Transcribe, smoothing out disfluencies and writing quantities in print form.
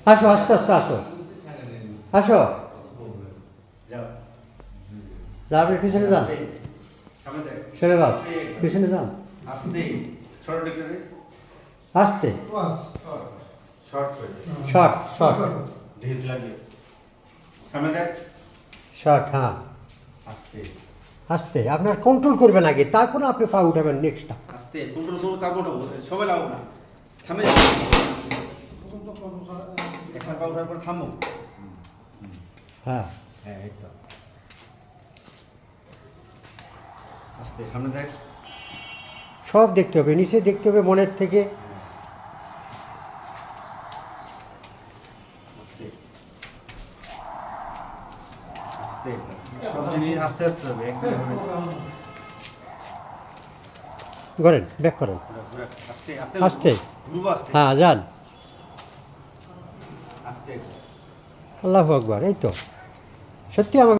আসো আস্তে আস্তে আসো আসো আপনি পিছনে যান ছেড়ে দাও পিছনে যান আস্তে শর্ট শর্ট শর্ট হ্যাঁ আস্তে আপনার কন্ট্রোল করবেন আগে তারপরে আপনি পা উঠাবেন নেক্সটটা আস্তে কন্ট্রোল করো তারপর উঠাবো সবাই লাগাবো না থামে একটা পা উঠার পর থামো হ্যাঁ হ্যাঁ এই তো আস্তে সামনে দেখ সব দেখতে হবে নিচে দেখতে হবে মনের থেকে আস্তে আস্তে সব জিনিস আস্তে আস্তে হবে একদম হবে করেন ব্যাক করেন আস্তে আস্তে আস্তে ঘুরবো আস্তে হ্যাঁ যান আস্তে আল্লাহু আকবার এই তো সত্যি আমাকে